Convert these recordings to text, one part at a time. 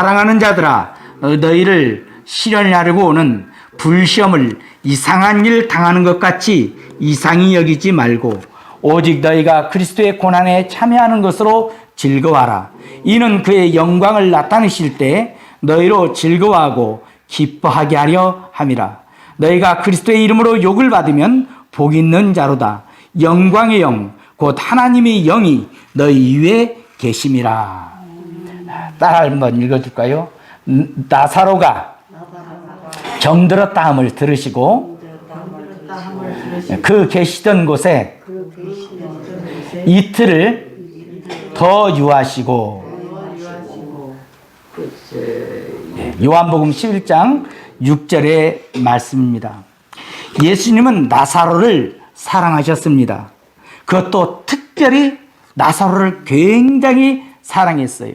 사랑하는 자들아, 너희를 시련히 하려고 오는 불시험을 이상한 일 당하는 것 같이 이상히 여기지 말고 오직 너희가 그리스도의 고난에 참여하는 것으로 즐거워하라. 이는 그의 영광을 나타내실 때 너희로 즐거워하고 기뻐하게 하려 함이라. 너희가 그리스도의 이름으로 욕을 받으면 복 있는 자로다. 영광의 영 곧 하나님의 영이 너희 위에 계심이라. 따라 한번 읽어줄까요? 나사로가 병들었다 함을 들으시고 그 계시던 곳에 이틀을 더 유하시고. 요한복음 11장 6절의 말씀입니다. 예수님은 나사로를 사랑하셨습니다. 그것도 특별히 나사로를 굉장히 사랑했어요.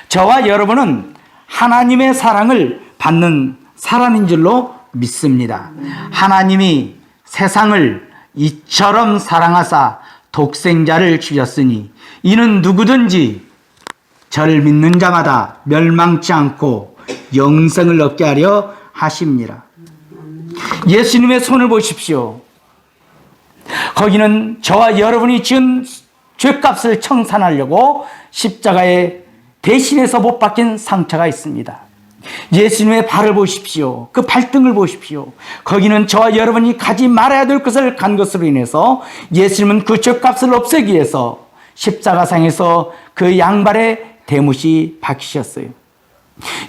저와 여러분은 하나님의 사랑을 받는 사람인 줄로 믿습니다. 하나님이 세상을 이처럼 사랑하사 독생자를 주셨으니 이는 누구든지 저를 믿는 자마다 멸망치 않고 영생을 얻게 하려 하십니다. 예수님의 손을 보십시오. 거기는 저와 여러분이 지은 죄값을 청산하려고 십자가에 대신해서 못 박힌 상처가 있습니다. 예수님의 발을 보십시오. 그 발등을 보십시오. 거기는 저와 여러분이 가지 말아야 될 것을 간 것으로 인해서 예수님은 그 죄값을 없애기 위해서 십자가상에서 그 양발에 대못이 박히셨어요.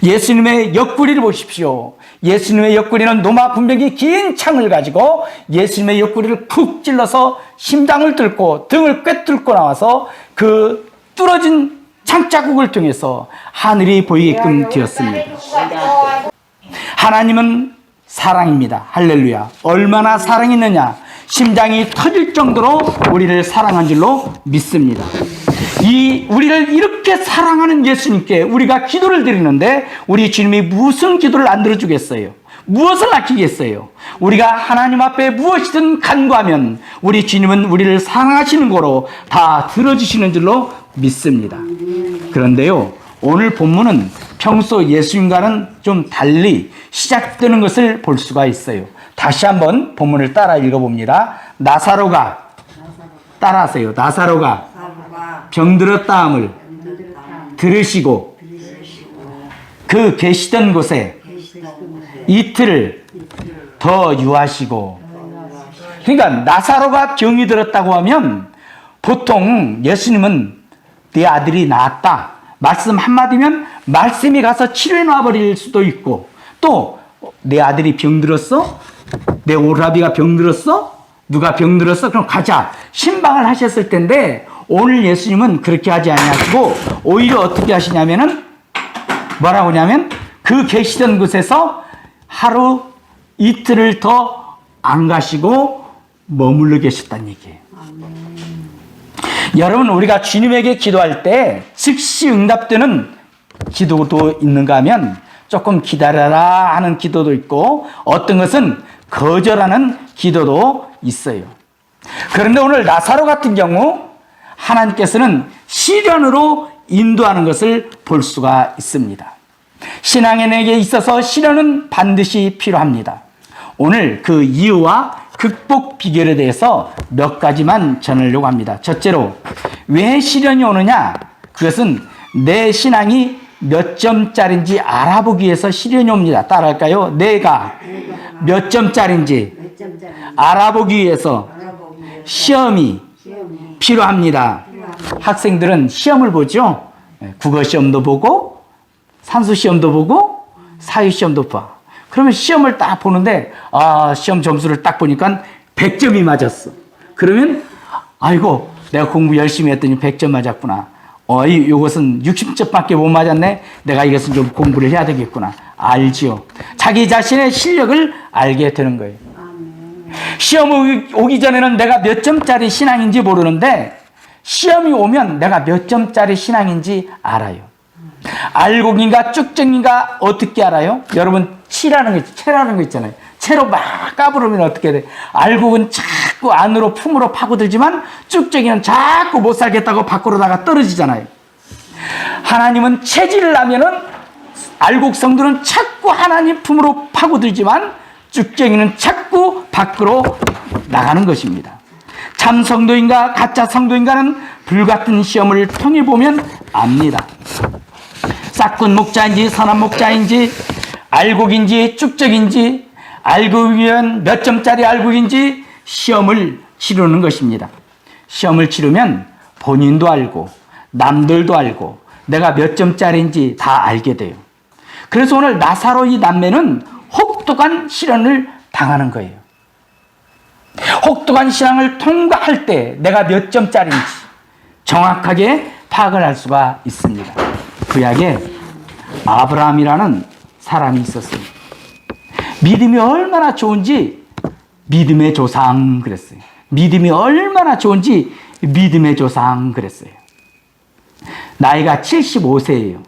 예수님의 옆구리를 보십시오. 예수님의 옆구리는 노마 분명히 긴 창을 가지고 예수님의 옆구리를 푹 찔러서 심장을 뚫고 등을 꿰뚫고 나와서 그 뚫어진 창자국을 통해서 하늘이 보이게끔 되었습니다. 하나님은 사랑입니다. 할렐루야. 얼마나 사랑했느냐. 심장이 터질 정도로 우리를 사랑한 줄로 믿습니다. 우리를 이렇게 사랑하는 예수님께 우리가 기도를 드리는데 우리 주님이 무슨 기도를 안 들어주겠어요? 무엇을 아끼겠어요? 우리가 하나님 앞에 무엇이든 간구하면 우리 주님은 우리를 사랑하시는 거로 다 들어주시는 줄로 믿습니다. 그런데요, 오늘 본문은 평소 예수님과는 좀 달리 시작되는 것을 볼 수가 있어요. 다시 한번 본문을 따라 읽어봅니다. 나사로가, 따라하세요. 나사로가 병들었다 함을 들으시고 그 계시던 곳에 이틀을 더 유하시고. 그러니까 나사로가 병이 들었다고 하면 보통 예수님은 내 아들이 나았다 말씀 한마디면 말씀이 가서 치료해 놔버릴 수도 있고, 또 내 아들이 병들었어? 내 오라비가 병들었어? 누가 병들었어? 그럼 가자 신방을 하셨을 텐데 오늘 예수님은 그렇게 하지 아니하시고 오히려 어떻게 하시냐면은 뭐라고 하냐면 그 계시던 곳에서 하루 이틀을 더 안 가시고 머물러 계셨다는 얘기예요. 여러분, 우리가 주님에게 기도할 때 즉시 응답되는 기도도 있는가 하면 조금 기다려라 하는 기도도 있고 어떤 것은 거절하는 기도도 있어요. 그런데 오늘 나사로 같은 경우 하나님께서는 시련으로 인도하는 것을 볼 수가 있습니다. 신앙인에게 있어서 시련은 반드시 필요합니다. 오늘 그 이유와 극복 비결에 대해서 몇 가지만 전하려고 합니다. 첫째로, 왜 시련이 오느냐? 그것은 내 신앙이 몇 점짜리인지 알아보기 위해서 시련이 옵니다. 따라할까요? 내가 몇 점짜리인지 알아보기 위해서 시험이 필요합니다. 학생들은 시험을 보죠. 국어 시험도 보고 산수 시험도 보고 사회 시험도 봐. 그러면 시험을 딱 보는데 시험 점수를 딱 보니까 100점이 맞았어. 그러면 아이고 내가 공부 열심히 했더니 100점 맞았구나. 이것은 60점밖에 못 맞았네. 내가 이것은 좀 공부를 해야 되겠구나. 알지요. 자기 자신의 실력을 알게 되는 거예요. 시험 오기 전에는 내가 몇 점짜리 신앙인지 모르는데 시험이 오면 내가 몇 점짜리 신앙인지 알아요. 알곡인가 쭉정인가 어떻게 알아요? 여러분 채라는 거 있잖아요. 채로 막 까부르면 어떻게 돼? 알곡은 자꾸 안으로 품으로 파고들지만 쭉정이는 자꾸 못 살겠다고 밖으로 나가 떨어지잖아요. 하나님은 체질을 하면은 알곡 성도는 자꾸 하나님 품으로 파고들지만 쭉쟁이는 자꾸 밖으로 나가는 것입니다. 참 성도인가 가짜 성도인가는 불같은 시험을 통해 보면 압니다. 싹군 목자인지 선한 목자인지 알곡인지 쭉적인지 알곡이면 몇 점짜리 알곡인지 시험을 치르는 것입니다. 시험을 치르면 본인도 알고 남들도 알고 내가 몇 점짜리인지 다 알게 돼요. 그래서 오늘 나사로 이 남매는 혹독한 시련을 당하는 거예요. 혹독한 시련을 통과할 때 내가 몇 점짜리인지 정확하게 파악을 할 수가 있습니다. 구약에 아브라함이라는 사람이 있었어요. 믿음이 얼마나 좋은지 믿음의 조상 그랬어요. 믿음이 얼마나 좋은지 믿음의 조상 그랬어요. 나이가 75세예요.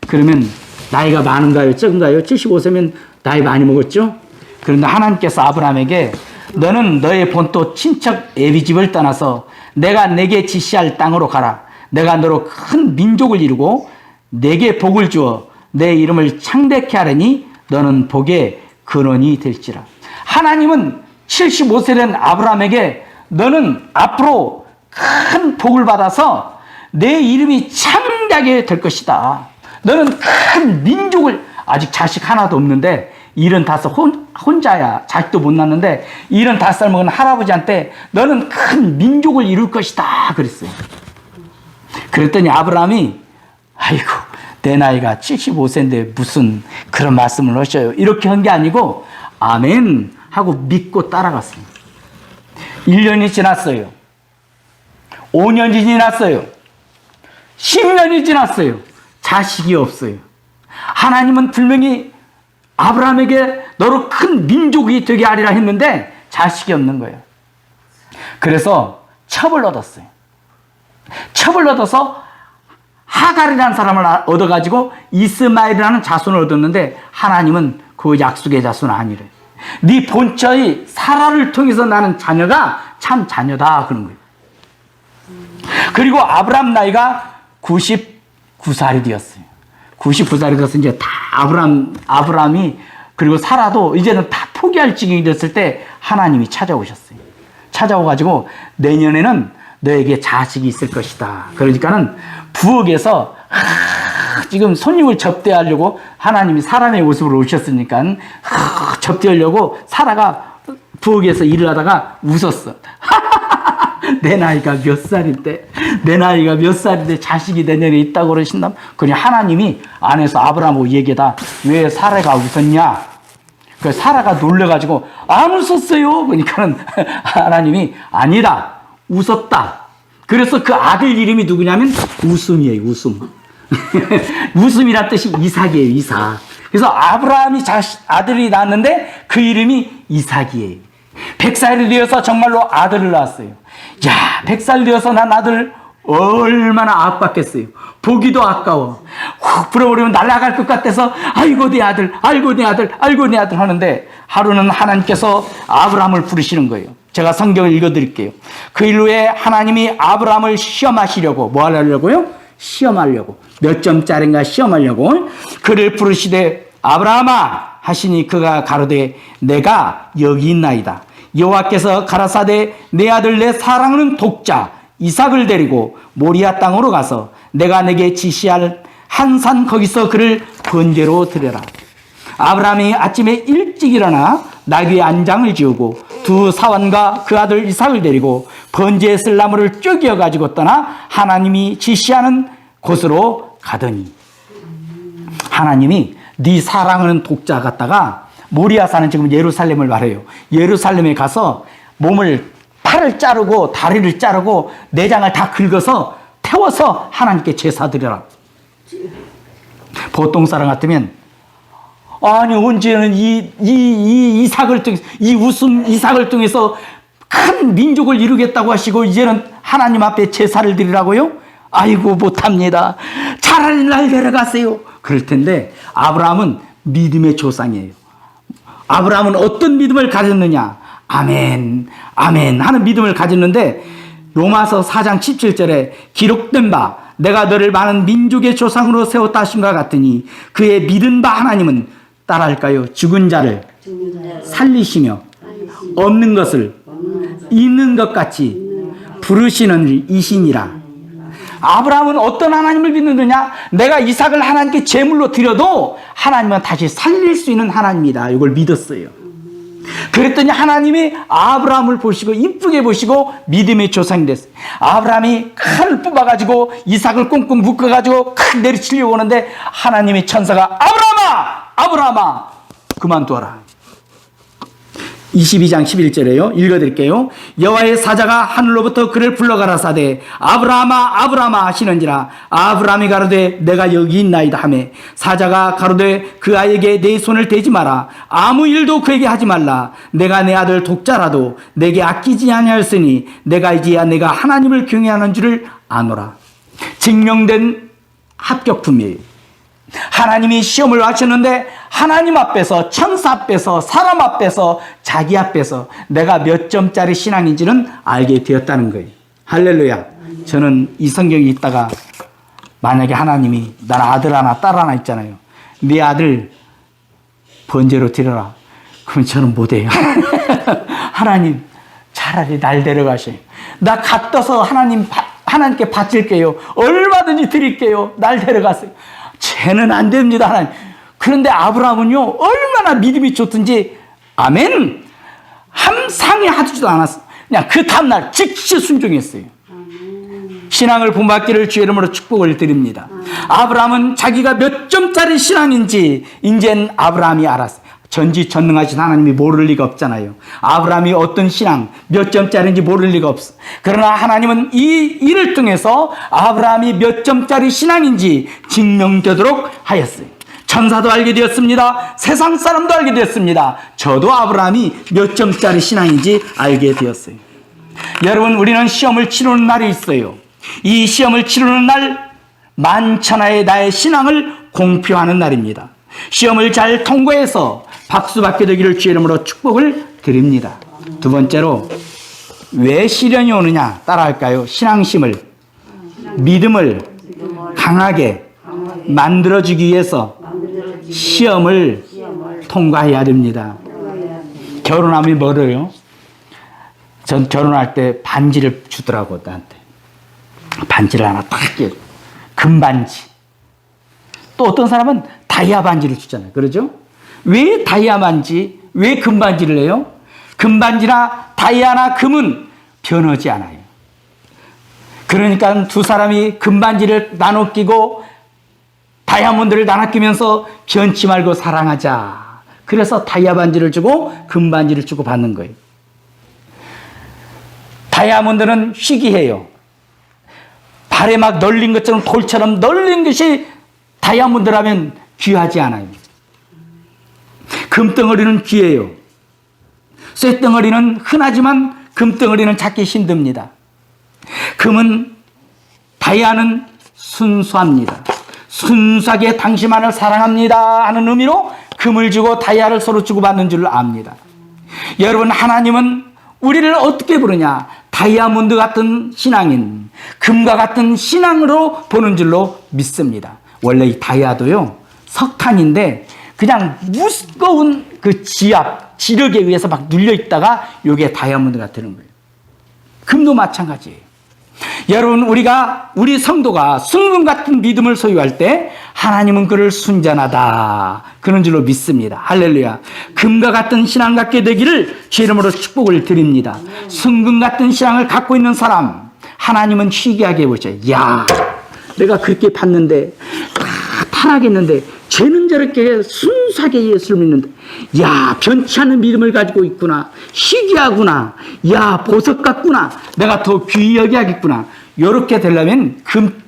그러면 나이가 많은가요? 적은가요? 75세면 나이 많이 먹었죠? 그런데 하나님께서 아브라함에게 너는 너의 본토 친척 애비집을 떠나서 내가 내게 지시할 땅으로 가라. 내가 너로 큰 민족을 이루고 내게 복을 주어 내 이름을 창대케 하려니 너는 복의 근원이 될지라. 하나님은 75세 된 아브라함에게 너는 앞으로 큰 복을 받아서 내 이름이 창대하게 될 것이다. 너는 큰 민족을, 아직 자식 하나도 없는데 75 혼자야. 자식도 못 낳는데 75살 먹은 할아버지한테 너는 큰 민족을 이룰 것이다 그랬어요. 그랬더니 아브라함이 아이고 내 나이가 75세인데 무슨 그런 말씀을 하셔요. 이렇게 한 게 아니고 아멘 하고 믿고 따라갔어요. 1년이 지났어요. 5년이 지났어요. 10년이 지났어요. 자식이 없어요. 하나님은 분명히 아브라함에게 너로 큰 민족이 되게 하리라 했는데 자식이 없는 거예요. 그래서 첩을 얻었어요. 첩을 얻어서 하갈이라는 사람을 얻어가지고 이스마엘이라는 자손을 얻었는데 하나님은 그 약속의 자손은 아니래. 네 본처의 사라를 통해서 나는 자녀가 참 자녀다 그런 거예요. 그리고 아브라함 나이가 99살이 되었어요. 99살이 돼서 이제 다 아브라함이 그리고 사라도 이제는 다 포기할 지경이 됐을 때 하나님이 찾아오셨어요. 찾아오가지고 내년에는 너에게 자식이 있을 것이다. 그러니까는 부엌에서 지금 손님을 접대하려고 하나님이 사람의 모습으로 오셨으니까 접대하려고 사라가 부엌에서 일을 하다가 웃었어. 내 나이가 몇 살인데 내 나이가 몇 살인데 자식이 내년에 있다고 그러신다면 그냥 하나님이 안에서 아브라함하고 얘기하다 왜 사라가 웃었냐? 그 사라가 놀래가지고 안 웃었어요. 그러니까는 하나님이 아니다 웃었다. 그래서 그 아들 이름이 누구냐면 웃음이에요. 웃음. 웃음이란 뜻이 이삭이에요. 이삭. 그래서 아브라함이 아들이 낳았는데 그 이름이 이삭이에요. 100살이 되어서 정말로 아들을 낳았어요. 야, 100살 되어서 난 아들 얼마나 아팠겠어요. 보기도 아까워. 훅 불어버리면 날아갈 것 같아서 아이고 내 아들, 아이고 내 아들, 아이고 내 아들 하는데 하루는 하나님께서 아브라함을 부르시는 거예요. 제가 성경을 읽어드릴게요. 그 일후에 하나님이 아브라함을 시험하시려고 뭐 하려고요? 시험하려고 몇 점짜리인가 시험하려고 그를 부르시되 아브라함아 하시니 그가 가로되 내가 여기 있나이다. 여호와께서 가라사대 내 아들 내 사랑하는 독자 이삭을 데리고 모리아 땅으로 가서 내가 내게 지시할 한 산 거기서 그를 번제로 드려라. 아브라함이 아침에 일찍 일어나 나귀의 안장을 지우고 두 사환과 그 아들 이삭을 데리고 번제에 쓸 나무를 쪼개어 가지고 떠나 하나님이 지시하는 곳으로 가더니 하나님이 네 사랑하는 독자 갖다가 모리아 사는 지금 예루살렘을 말해요. 예루살렘에 가서 팔을 자르고 다리를 자르고 내장을 다 긁어서 태워서 하나님께 제사 드려라. 보통 사람 같으면 아니 언제는 이 이삭을 통해서 이 웃음 이삭을 통해서 큰 민족을 이루겠다고 하시고 이제는 하나님 앞에 제사를 드리라고요? 아이고 못합니다. 차라리 날 데려가세요. 그럴 텐데 아브라함은 믿음의 조상이에요. 아브라함은 어떤 믿음을 가졌느냐? 아멘, 아멘 하는 믿음을 가졌는데 로마서 4장 17절에 기록된 바 내가 너를 많은 민족의 조상으로 세웠다 하신과 같으니 그의 믿은 바 하나님은 따라할까요? 죽은 자를 살리시며 없는 것을 있는 것 같이 부르시는 이신이라. 아브라함은 어떤 하나님을 믿느냐? 내가 이삭을 하나님께 제물로 드려도 하나님은 다시 살릴 수 있는 하나님이다. 이걸 믿었어요. 그랬더니 하나님이 아브라함을 보시고 이쁘게 보시고 믿음의 조상이 됐어요. 아브라함이 칼을 뽑아가지고 이삭을 꽁꽁 묶어가지고 칼 내리치려고 하는데 하나님의 천사가 아브라함아 그만둬라. 22장 11절에요. 읽어드릴게요. 여호와의 사자가 하늘로부터 그를 불러가라사대 아브라함아 하시는지라. 아브라함이 가로되 내가 여기 있나이다 하매 사자가 가로되 그 아이에게 내 손을 대지 마라. 아무 일도 그에게 하지 말라. 내가 내 아들 독자라도 내게 아끼지 아니하였으니 내가 이제야 내가 하나님을 경외하는 줄을 아노라. 증명된 합격품이에요. 하나님이 시험을 하셨는데 하나님 앞에서, 천사 앞에서, 사람 앞에서, 자기 앞에서 내가 몇 점짜리 신앙인지는 알게 되었다는 거예요. 할렐루야. 저는 이 성경에 있다가 만약에 하나님이 난 아들 하나 딸 하나 있잖아요. 네 아들 번제로 드려라. 그럼 저는 못해요. 하나님 차라리 날 데려가셔요. 나 갖다서 하나님께 바칠게요. 얼마든지 드릴게요. 날 데려가세요. 쟤는 안 됩니다, 하나님. 그런데 아브라함은요, 얼마나 믿음이 좋든지, 아멘! 상의하지도 않았어. 그냥 그 다음날 즉시 순종했어요. 신앙을 본받기를 주의 이름으로 축복을 드립니다. 아브라함은 자기가 몇 점짜리 신앙인지, 이젠 아브라함이 알았어요. 전지전능하신 하나님이 모를 리가 없잖아요. 아브라함이 어떤 신앙, 몇 점짜리인지 모를 리가 없어. 그러나 하나님은 이 일을 통해서 아브라함이 몇 점짜리 신앙인지 증명되도록 하였어요. 천사도 알게 되었습니다. 세상 사람도 알게 되었습니다. 저도 아브라함이 몇 점짜리 신앙인지 알게 되었어요. 여러분, 우리는 시험을 치르는 날이 있어요. 이 시험을 치르는 날, 만천하의 나의 신앙을 공표하는 날입니다. 시험을 잘 통과해서 박수 받게 되기를 주의 이름으로 축복을 드립니다. 두 번째로 왜 시련이 오느냐 따라할까요? 신앙심을, 믿음을 강하게 만들어주기 위해서 시험을 통과해야 됩니다. 결혼하면 뭐래요? 전 결혼할 때 반지를 주더라고. 나한테 반지를 하나 딱 끼워, 금반지. 또 어떤 사람은 다이아 반지를 주잖아요. 그러죠? 왜 다이아 반지, 왜 금반지를 해요? 금반지나 다이아나 금은 변하지 않아요. 그러니까 두 사람이 금반지를 나눠 끼고 다이아몬드를 나눠 끼면서 변치 말고 사랑하자. 그래서 다이아 반지를 주고 금반지를 주고 받는 거예요. 다이아몬드는 희귀해요. 발에 막 널린 것처럼 돌처럼 널린 것이 다이아몬드라면 귀하지 않아요. 금덩어리는 귀해요. 쇠덩어리는 흔하지만 금덩어리는 찾기 힘듭니다. 금은, 다이아는 순수합니다. 순수하게 당신만을 사랑합니다 하는 의미로 금을 주고 다이아를 서로 주고받는 줄 압니다. 여러분, 하나님은 우리를 어떻게 부르냐? 다이아몬드 같은 신앙인, 금과 같은 신앙으로 보는 줄로 믿습니다. 원래 이 다이아도요, 석탄인데 그냥 무거운 그 지력에 의해서 막 눌려 있다가 이게 다이아몬드가 되는 거예요. 금도 마찬가지예요. 여러분, 우리 성도가 순금 같은 믿음을 소유할 때 하나님은 그를 순전하다 그런 줄로 믿습니다. 할렐루야. 금과 같은 신앙 갖게 되기를 주의 이름으로 축복을 드립니다. 순금 같은 신앙을 갖고 있는 사람, 하나님은 희귀하게 보셔요. 야, 내가 그렇게 봤는데 다 타락했는데 쟤는 저렇게 순수하게 예수를 믿는데, 야, 변치 않는 믿음을 가지고 있구나. 희귀하구나. 야, 보석 같구나. 내가 더 귀히 여겨야겠구나. 이렇게 되려면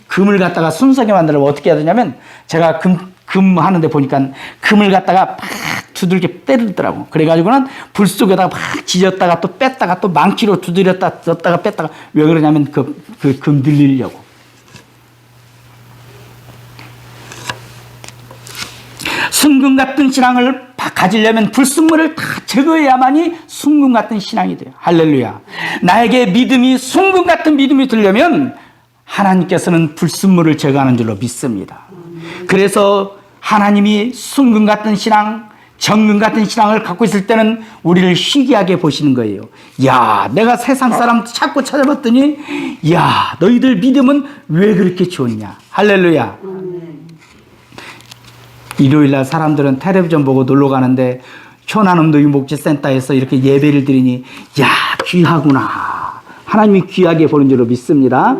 금을 갖다가 순수하게 만들려면 어떻게 해야 되냐면, 제가 금 하는데 보니까 금을 갖다가 막 두들겨 때리더라고. 그래가지고는 불 속에다가 막 지졌다가 또 뺐다가 또 망치로 두드렸다 졌다가 뺐다가. 왜 그러냐면 그 금 늘리려고. 순금 같은 신앙을 가지려면 불순물을 다 제거해야만이 순금 같은 신앙이 돼요. 할렐루야. 나에게 믿음이 순금 같은 믿음이 되려면 하나님께서는 불순물을 제거하는 줄로 믿습니다. 그래서 하나님이 순금 같은 신앙, 정금 같은 신앙을 갖고 있을 때는 우리를 희귀하게 보시는 거예요. 야, 내가 세상 사람 찾고 찾아봤더니 야, 너희들 믿음은 왜 그렇게 좋냐. 할렐루야. 일요일날 사람들은 텔레비전 보고 놀러 가는데 효나눔도 유목지센터에서 이렇게 예배를 드리니 야, 귀하구나. 하나님이 귀하게 보는 줄로 믿습니다.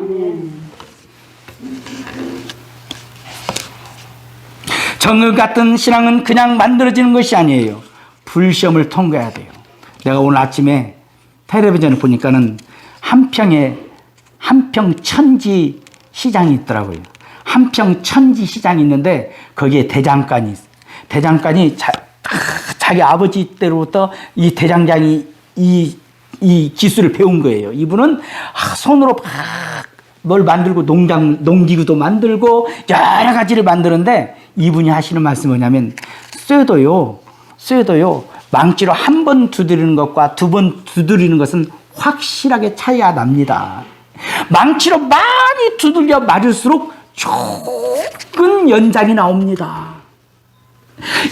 정금 같은 신앙은 그냥 만들어지는 것이 아니에요. 불시험을 통과해야 돼요. 내가 오늘 아침에 텔레비전을 보니까는 한평 천지 시장이 있더라고요. 한평 천지 시장이 있는데 거기에 대장간이 있어요. 대장간이 자기 아버지 때로부터 이 대장장이 이 기술을 배운 거예요. 이분은 손으로 막 뭘 만들고 농기구도 만들고 여러 가지를 만드는데 이분이 하시는 말씀이 뭐냐면 쇠도요 망치로 한 번 두드리는 것과 두 번 두드리는 것은 확실하게 차이가 납니다. 망치로 많이 두들겨 맞을수록 조금 연장이 나옵니다.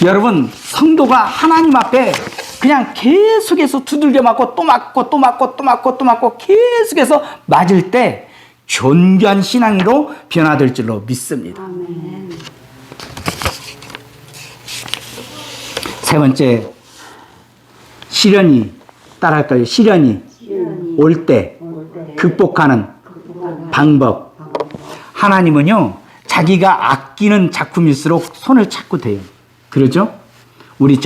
여러분, 성도가 하나님 앞에 그냥 계속해서 두들겨 맞고 또 맞고 또 맞고 또 맞고 또 맞고 계속해서 맞을 때 존귀한 신앙으로 변화될 줄로 믿습니다. 아멘. 세 번째, 시련이 따라할까요? 시련이 올 때 극복하는 방법. 하나님은요, 자기가 아끼는 작품일수록 손을 찾고 돼요. 그러죠? 우리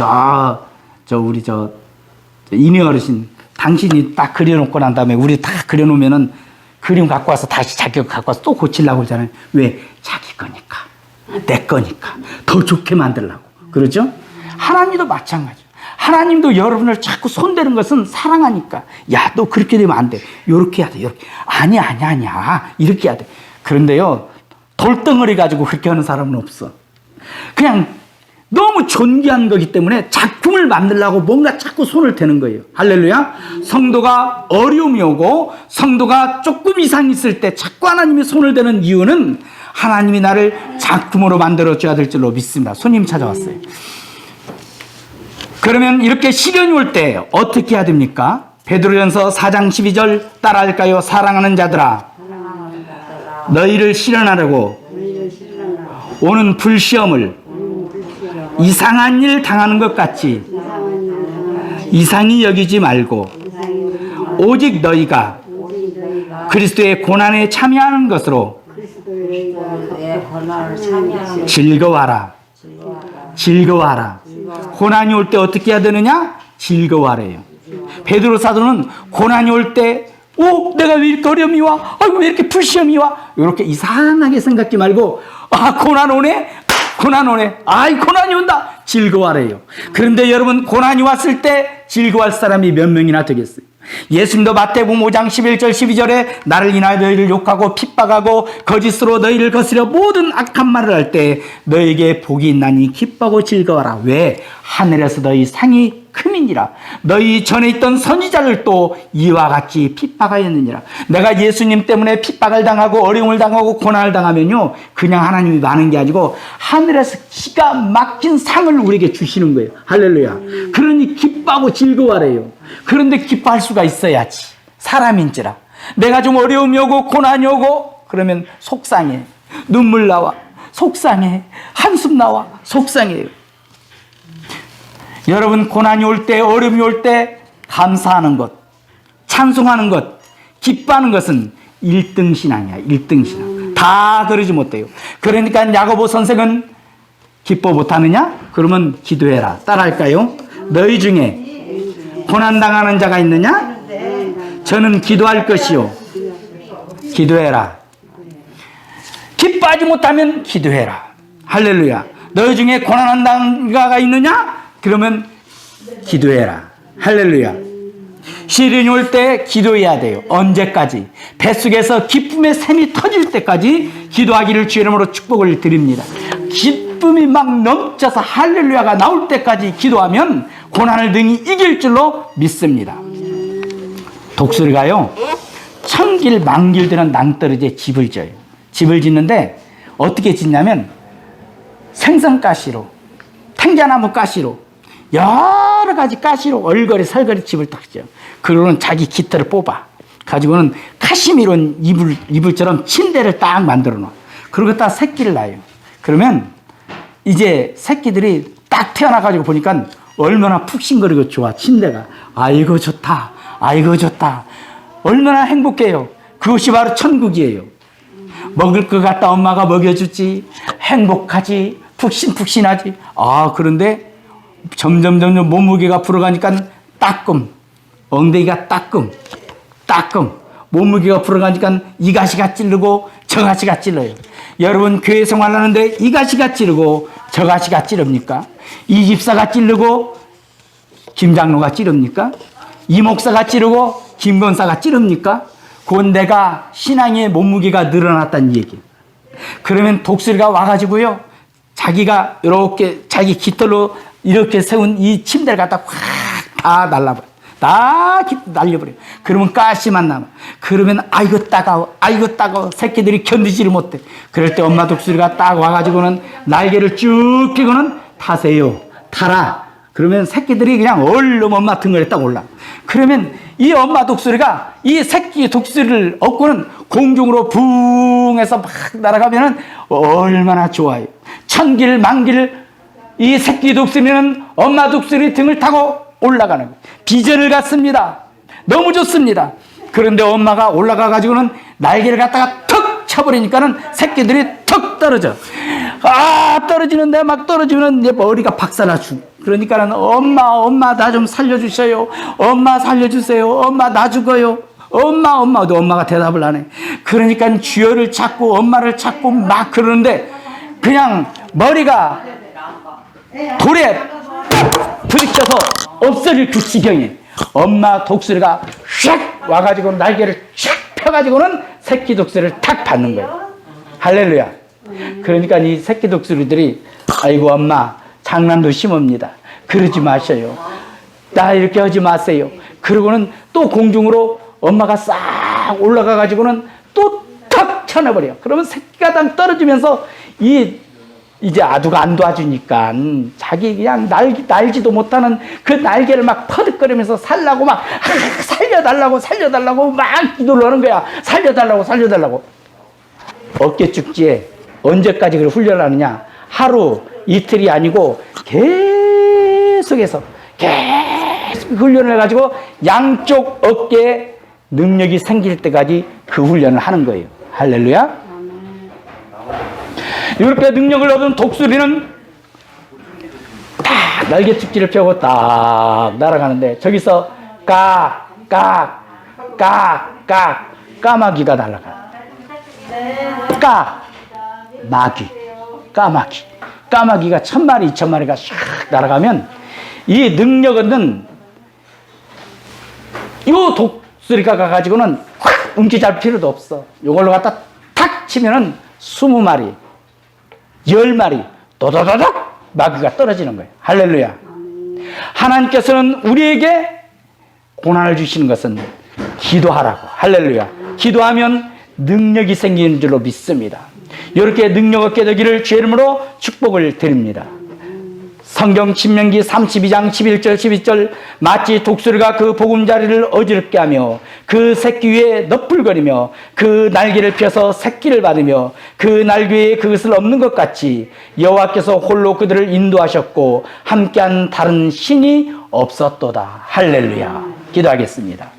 이니 어르신, 당신이 딱 그려놓고 난 다음에 우리 다 그려놓으면은 그림 갖고 와서 다시 자기 거 갖고 와서 또 고치려고 그러잖아요. 왜? 자기 거니까. 내 거니까. 더 좋게 만들려고. 그러죠? 하나님도 마찬가지예요. 하나님도 여러분을 자꾸 손대는 것은 사랑하니까. 야, 너 그렇게 되면 안 돼. 요렇게 해야 돼. 요렇게. 아니야. 이렇게 해야 돼. 그런데요, 돌덩어리 가지고 그렇게 하는 사람은 없어. 그냥 너무 존귀한 거기 때문에 작품을 만들려고 뭔가 자꾸 손을 대는 거예요. 할렐루야. 성도가 어려움이 오고 성도가 조금 이상이 있을 때 자꾸 하나님이 손을 대는 이유는 하나님이 나를 작품으로 만들어줘야 될 줄로 믿습니다. 손님 찾아왔어요. 그러면 이렇게 시련이 올 때 어떻게 해야 됩니까? 베드로전서 4장 12절 따라할까요? 사랑하는 자들아, 너희를 시련하려고 오는 불시험을 이상한 일 당하는 것 같이 이상히 여기지 말고 오직 너희가 그리스도의 고난에 참여하는 것으로 즐거워하라. 고난이 올 때 어떻게 해야 되느냐? 즐거워하래요. 베드로 사도는 고난이 올 때 내가 왜 이렇게 어려움이 와? 아이고, 왜 이렇게 불시험이 와? 이렇게 이상하게 생각지 말고 고난 오네. 아이, 고난이 온다. 즐거워하래요. 그런데 여러분, 고난이 왔을 때 즐거워할 사람이 몇 명이나 되겠어요? 예수님도 마태복음 5장 11절 12절에 나를 인하여 너희를 욕하고 핍박하고 거짓으로 너희를 거스려 모든 악한 말을 할 때 너희에게 복이 있나니 기뻐하고 즐거워하라. 왜? 하늘에서 너희 상이 큼이니라. 너희 전에 있던 선지자를 또 이와 같이 핍박하였느니라. 내가 예수님 때문에 핍박을 당하고 어려움을 당하고 고난을 당하면요, 그냥 하나님이 많은 게 아니고 하늘에서 기가 막힌 상을 우리에게 주시는 거예요. 할렐루야. 그러니 기뻐하고 즐거워하래요. 그런데 기뻐할 수가 있어야지. 사람인지라. 내가 좀 어려움이 오고 고난이 오고 그러면 속상해. 눈물 나와. 속상해. 한숨 나와. 속상해요. 여러분, 고난이 올 때, 어려움이 올 때 감사하는 것, 찬송하는 것, 기뻐하는 것은 1등 신앙이야. 1등 신앙. 다 그러지 못해요. 그러니까 야고보 선생은 기뻐 못하느냐? 그러면 기도해라. 따라할까요? 너희 중에 고난당하는 자가 있느냐? 저는 기도할 것이요. 기도해라. 기뻐하지 못하면 기도해라. 할렐루야. 너희 중에 고난당하는 자가 있느냐? 그러면 기도해라. 할렐루야. 시련이 올 때 기도해야 돼요. 언제까지? 뱃속에서 기쁨의 샘이 터질 때까지 기도하기를 주의 이름으로 축복을 드립니다. 기쁨이 막 넘쳐서 할렐루야가 나올 때까지 기도하면 고난을 능히 이길 줄로 믿습니다. 독수리가요, 천길 만길 되는 낭떠러지에 집을 지어요. 집을 짓는데 어떻게 짓냐면 생선가시로, 탱자나무 가시로, 여러 가지 가시로 얼거리 설거리 집을 딱 지어. 그러고는 자기 깃털을 뽑아 가지고는 카시미론 이불처럼 침대를 딱 만들어 놓아. 그리고 딱 새끼를 낳아요. 그러면 이제 새끼들이 딱 태어나가지고 보니까 얼마나 푹신거리고 좋아, 침대가. 아이고 좋다, 아이고 좋다, 얼마나 행복해요. 그것이 바로 천국이에요. 먹을 것 갖다 엄마가 먹여주지, 행복하지, 푹신푹신하지. 그런데 점점 몸무게가 불어가니까 따끔, 엉덩이가 따끔 몸무게가 불어가니까 이 가시가 찌르고 저 가시가 찔러요. 여러분 교회 생활하는데 이 가시가 찌르고 저 가시가 찌릅니까? 이 집사가 찌르고 김 장로가 찌릅니까? 이 목사가 찌르고 김 권사가 찌릅니까? 그건 내가 신앙의 몸무게가 늘어났다는 얘기. 그러면 독수리가 와가지고요, 자기가 이렇게 자기 깃털로 이렇게 세운 이 침대를 갖다 확 다 날라버려. 다 날려버려. 그러면 가시만 남아. 그러면 아이고 따가워, 아이고 따가워. 새끼들이 견디지를 못해. 그럴 때 엄마 독수리가 딱 와가지고는 날개를 쭉 펴고는 타세요, 타라. 그러면 새끼들이 그냥 얼른 엄마 등을에 딱 올라. 그러면 이 엄마 독수리가 이 새끼 독수리를 얻고는 공중으로 붕 해서 막 날아가면은 얼마나 좋아요. 천길 만길 이 새끼 독수리는 엄마 독수리 등을 타고 올라가는 거예요. 비전을 갖습니다. 너무 좋습니다. 그런데 엄마가 올라가 가지고는 날개를 갖다가 턱 쳐버리니까는 새끼들이 턱 떨어져. 떨어지는데 막 떨어지면 내 머리가 박살나죠. 그러니까는 엄마 나 좀 살려주셔요. 엄마 살려주세요. 엄마 나 죽어요. 엄마도 엄마가 대답을 안 해. 그러니까 주여를 찾고 엄마를 찾고 막 그러는데 그냥 머리가 돌에 딱 부딪혀서 없어질 그 지경에 엄마 독수리가 샥 와가지고 날개를 샥 펴가지고는 새끼 독수리를 탁 받는 거예요. 할렐루야. 그러니까 이 새끼 독수리들이 아이고 엄마 장난도 심합니다. 그러지 마셔요. 나 이렇게 하지 마세요. 그러고는 또 공중으로 엄마가 싹 올라가 가지고는 또 탁 쳐내버려. 그러면 새끼가 당 떨어지면서 이제 아두가 안 도와주니까 자기 그냥 날지도 못하는 그 날개를 막 퍼득거리면서 살라고 막 살려달라고 막 기도를 하는 거야. 살려달라고. 어깨 축지에 언제까지 그걸 훈련하느냐? 하루 이틀이 아니고 계속 훈련을 해가지고 양쪽 어깨에 능력이 생길 때까지 그 훈련을 하는 거예요. 할렐루야. 이렇게 능력을 얻은 독수리는 딱 날개 축지를 펴고 딱 날아가는데 저기서 까마귀가 날아가. 까마귀가 1000마리 2000마리가 샥 날아가면 이 능력 얻는 이 독수리가 가가지고는 확 움켜잡을 필요도 없어. 이걸로 갖다 탁 치면은 20마리 10마리 도도도독 마귀가 떨어지는 거예요. 할렐루야. 하나님께서는 우리에게 고난을 주시는 것은 기도하라고. 할렐루야. 기도하면 능력이 생기는 줄로 믿습니다. 이렇게 능력 얻게 되기를 주의 이름으로 축복을 드립니다. 성경 신명기 32장 11절 12절 마치 독수리가 그 보금자리를 어지럽게 하며 그 새끼 위에 너풀거리며 그 날개를 펴서 새끼를 받으며 그 날개 위에 그것을 없는 것 같이 여호와께서 홀로 그들을 인도하셨고 함께한 다른 신이 없었도다. 할렐루야. 기도하겠습니다.